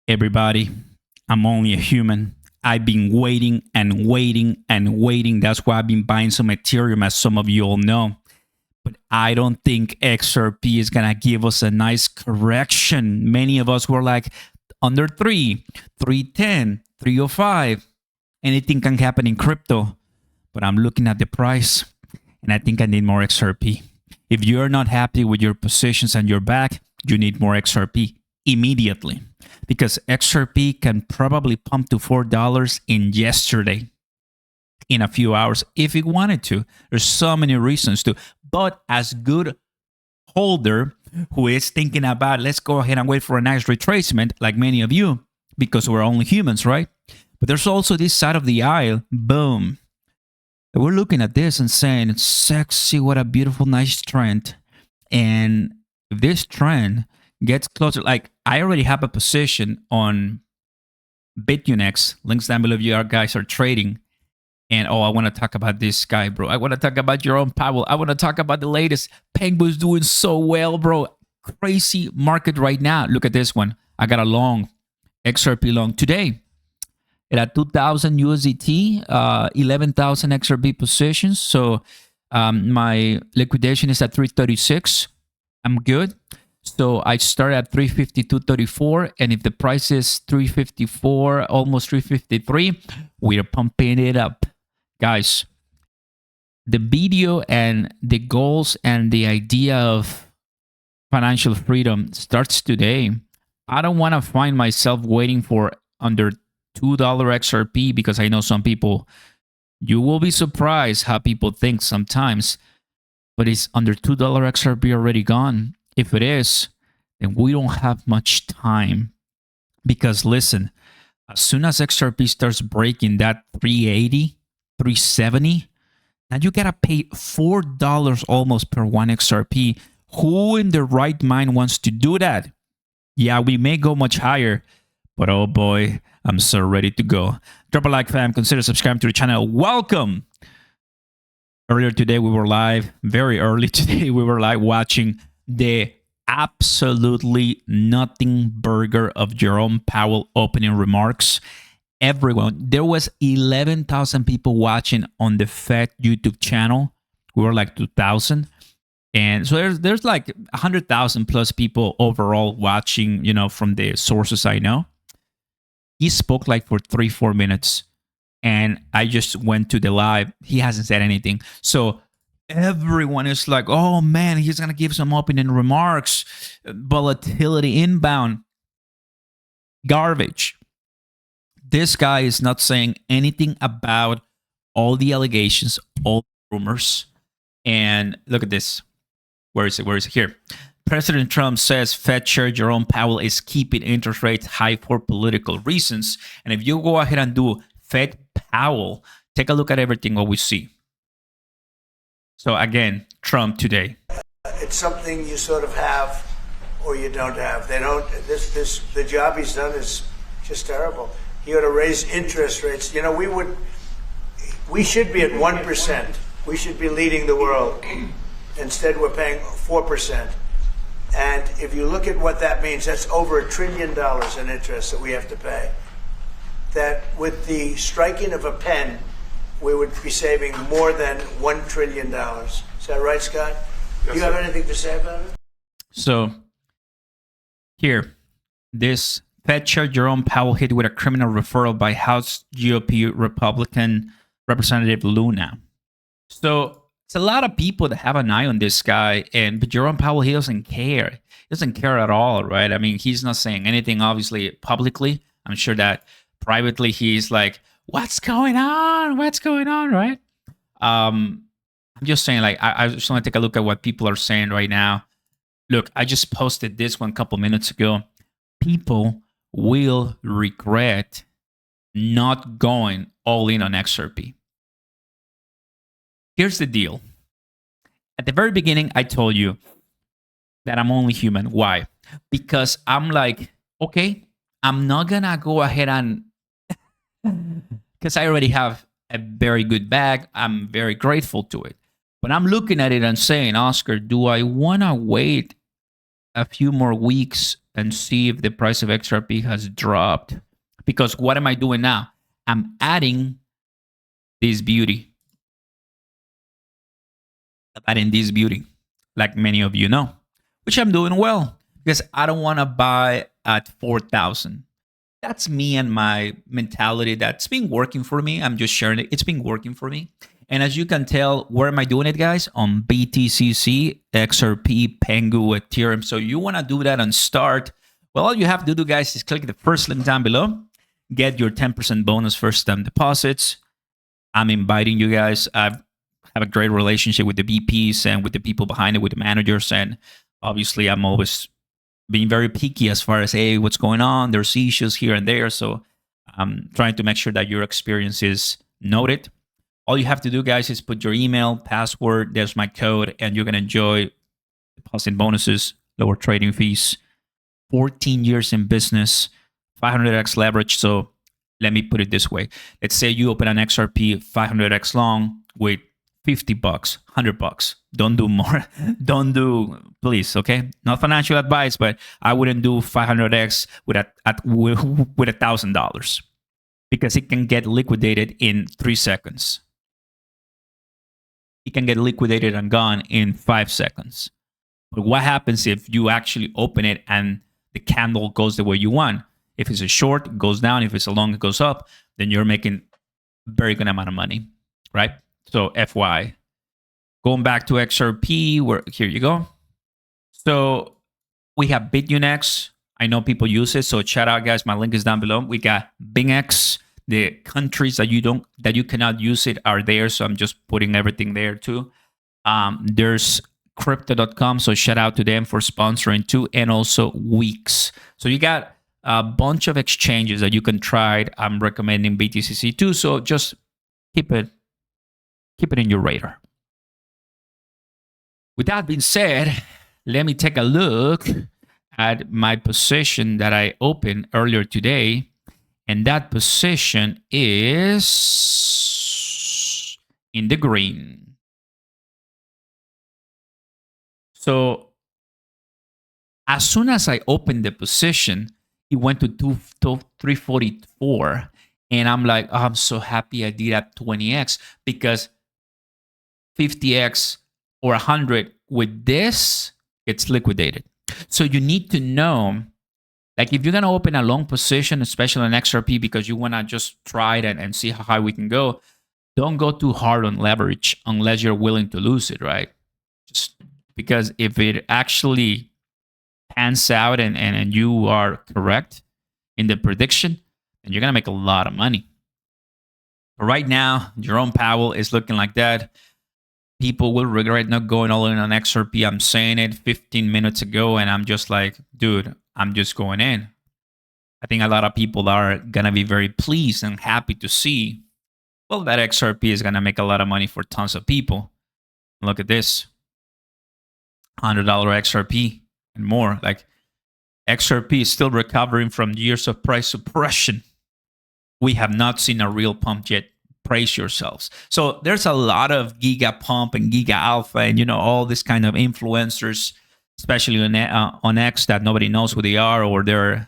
Everybody, I'm only a human. I've been waiting and waiting and waiting. That's why I've been buying some Ethereum, as some of you all know. But I don't think XRP is going to give us a nice correction. Many of us were like under 310, 305. Anything can happen in crypto. But I'm looking at the price and I think I need more XRP. If you're not happy with your positions and your back, you need more XRP immediately, because XRP can probably pump to $4 in yesterday, in a few hours, if it wanted to. There's so many reasons to. But as good holder who is thinking about, let's go ahead and wait for a nice retracement, like many of you, because we're only humans, right? But there's also this side of the aisle, boom. We're looking at this and saying, it's sexy, what a beautiful, nice trend. And if this trend gets closer, like I already have a position on Bitunix, links down below if you guys are trading. And I want to talk about this guy, bro. I want to talk about Jerome Powell. I want to talk about the latest. Penguin's doing so well, bro. Crazy market right now. Look at this one. I got a long XRP long today. It at 2,000 USDT, 11,000 XRP positions. So my liquidation is at 336. I'm good. So I start at 352.34, and if the price is 354, almost 353, we're pumping it up. Guys, the video and the goals and the idea of financial freedom starts today. I don't want to find myself waiting for under $2 XRP, because I know some people, you will be surprised how people think sometimes, but it's under $2 XRP already gone. If it is, then we don't have much time, because listen, as soon as XRP starts breaking that 380, 370, now you gotta pay $4 almost per one XRP. Who in their right mind wants to do that? Yeah, we may go much higher, but oh boy, I'm so ready to go. Drop a like, fam. Consider subscribing to the channel. Welcome. Earlier today, we were live. Very early today, we were live watching the absolutely nothing burger of Jerome Powell opening remarks. Everyone, there was 11,000 people watching on the Fed YouTube channel. We were like 2,000. And so there's like 100,000 plus people overall watching, from the sources I know. He spoke like for 3-4 minutes, and I just went to the live. He hasn't said anything. So everyone is like, oh man, he's going to give some opening remarks. Volatility inbound. Garbage. This guy is not saying anything about all the allegations, all the rumors. And look at this. Where is it? Where is it? Here. President Trump says Fed Chair Jerome Powell is keeping interest rates high for political reasons. And if you go ahead and do Fed Powell, take a look at everything what we see. So again, Trump today. It's something you sort of have or you don't have. They don't. The job he's done is just terrible. He ought to raise interest rates. We should be at 1%. We should be leading the world. Instead, we're paying 4%. And if you look at what that means, that's over $1 trillion in interest that we have to pay. That with the striking of a pen, we would be saving more than $1 trillion. Is that right, Scott? Yes, do you have anything to say about it? So here, this Fed Chair Jerome Powell hit with a criminal referral by House GOP Republican Representative Luna. So it's a lot of people that have an eye on this guy, but Jerome Powell, he doesn't care. He doesn't care at all, right? I mean, he's not saying anything, obviously, publicly. I'm sure that privately he's like, what's going on? What's going on, right? I'm just saying, like, I just want to take a look at what people are saying right now. Look, I just posted this one a couple minutes ago. People will regret not going all in on XRP. Here's the deal. At the very beginning, I told you that I'm only human. Why? Because I'm like, okay, I'm not going to go ahead and... because I already have a very good bag. I'm very grateful to it. But I'm looking at it and saying, Oscar, do I want to wait a few more weeks and see if the price of XRP has dropped. Because what am I doing now? I'm adding this beauty. I'm adding this beauty, like many of you know, which I'm doing well because I don't want to buy at 4,000. That's me and my mentality that's been working for me. I'm just sharing it. It's been working for me. And as you can tell, where am I doing it, guys? On BTCC, XRP, Pengu, Ethereum. So you want to do that and start. Well, all you have to do, guys, is click the first link down below. Get your 10% bonus first time deposits. I'm inviting you guys. I have a great relationship with the VPs and with the people behind it, with the managers. And obviously, I'm always being very picky as far as, hey, what's going on? There's issues here and there. So I'm trying to make sure that your experience is noted. All you have to do, guys, is put your email, password, there's my code, and you're going to enjoy deposit bonuses, lower trading fees, 14 years in business, 500x leverage. So let me put it this way. Let's say you open an XRP 500x long with $50, $100. Don't do more. Don't do, please, okay? Not financial advice, but I wouldn't do 500x with $1,000 because it can get liquidated in 3 seconds. It can get liquidated and gone in 5 seconds. But what happens if you actually open it and the candle goes the way you want? If it's a short, it goes down. If it's a long, it goes up. Then you're making a very good amount of money, right? So FY. Going back to XRP, where here you go. So we have Bitunix. I know people use it. So shout out, guys. My link is down below. We got Bitunix. The countries that you cannot use it are there. So I'm just putting everything there too. There's crypto.com. So shout out to them for sponsoring too. And also Weeks. So you got a bunch of exchanges that you can try. I'm recommending BTCC too. So just keep it in your radar. With that being said, let me take a look at my position that I opened earlier today. And that position is in the green. So as soon as I opened the position, it went to 344. And I'm like, oh, I'm so happy I did at 20x because 50x or 100 with this, it's liquidated. So you need to know, like if you're going to open a long position, especially on XRP, because you want to just try it and see how high we can go, don't go too hard on leverage unless you're willing to lose it, right? Just because if it actually pans out and you are correct in the prediction, then you're going to make a lot of money. But right now, Jerome Powell is looking like that. People will regret not going all in on XRP. I'm saying it 15 minutes ago, and I'm just like, dude, I'm just going in. I think a lot of people are going to be very pleased and happy to see, well, that XRP is going to make a lot of money for tons of people. Look at this. $100 XRP and more. Like XRP is still recovering from years of price suppression. We have not seen a real pump yet. Praise yourselves. So there's a lot of Giga Pump and Giga Alpha and, all this kind of influencers, especially on X, that nobody knows who they are or they're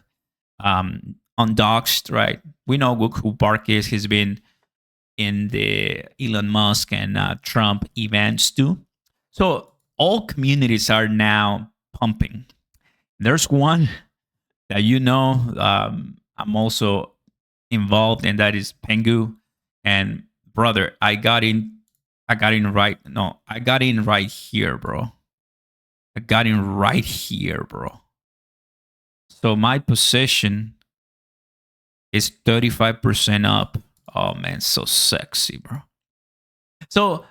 undoxed, right? We know who Bark is. He's been in the Elon Musk and Trump events too. So all communities are now pumping. There's one that I'm also involved in, that is Pengu. And brother, I got in right here, bro. I got in right here, bro. So my position is 35% up. Oh man, so sexy, bro. So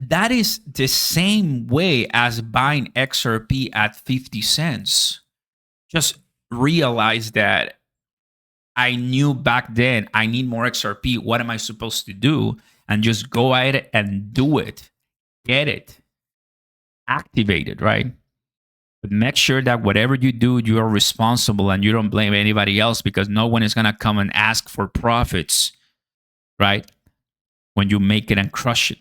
that is the same way as buying XRP at 50 cents. Just realize that I knew back then I need more XRP. What am I supposed to do? And just go at it and do it. Get it. Activate it, right? But make sure that whatever you do, you are responsible and you don't blame anybody else, because no one is going to come and ask for profits, right? When you make it and crush it.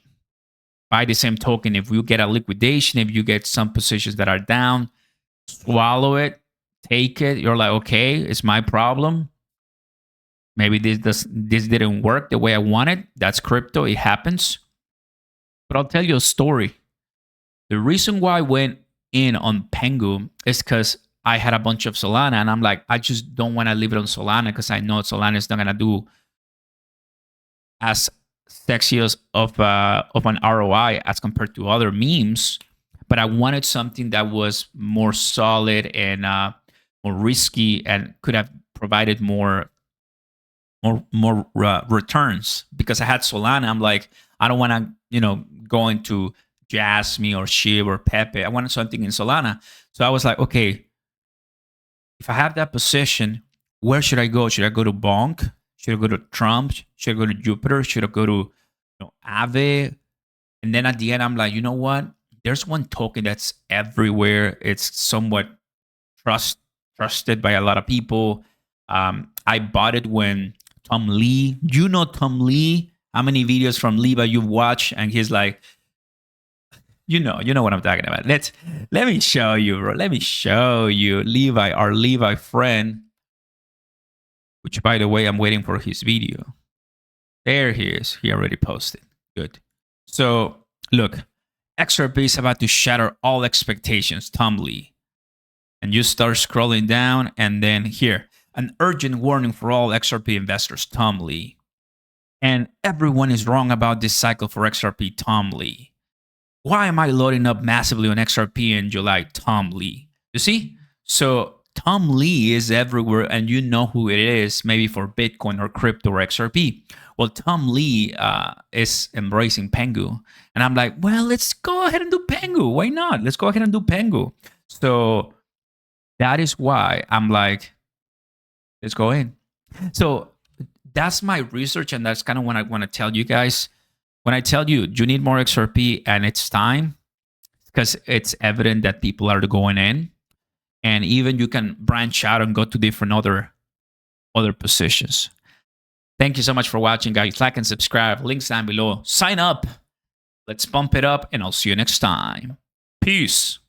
By the same token, if you get a liquidation, if you get some positions that are down, swallow it, take it. You're like, okay, it's my problem. Maybe this didn't work the way I wanted. That's crypto. It happens. But I'll tell you a story. The reason why I went in on Pengu is because I had a bunch of Solana, and I'm like, I just don't want to leave it on Solana because I know Solana is not gonna do as sexy as of an ROI as compared to other memes. But I wanted something that was more solid and more risky and could have provided more returns, because I had Solana. I'm like, I don't want to go into Jasmine or Shiv or Pepe. I wanted something in Solana. So I was like, okay, if I have that position, where should I go? Should I go to Bonk? Should I go to Trump? Should I go to Jupiter? Should I go to Aave? And then at the end, I'm like, you know what? There's one token that's everywhere. It's somewhat trusted by a lot of people. I bought it when Tom Lee. You know Tom Lee? How many videos from Levi you've watched? And he's like, you know what I'm talking about. Let me show you, bro. Let me show you Levi, our Levi friend. Which, by the way, I'm waiting for his video. There he is. He already posted. Good. So look, XRP is about to shatter all expectations. Tom Lee. And you start scrolling down, and then here, an urgent warning for all XRP investors. Tom Lee. And everyone is wrong about this cycle for XRP. Tom Lee. Why am I loading up massively on XRP in July? Tom Lee. You see? So Tom Lee is everywhere, and you know who it is, maybe for Bitcoin or crypto or XRP. Well, Tom Lee is embracing Pengu. And I'm like, well, let's go ahead and do Pengu. Why not? Let's go ahead and do Pengu. So that is why I'm like, let's go in. So that's my research, and that's kind of what I want to tell you guys. When I tell you need more XRP and it's time, because it's evident that people are going in, and even you can branch out and go to different other positions. Thank you so much for watching, guys. Like and subscribe. Links down below. Sign up. Let's pump it up, and I'll see you next time. Peace.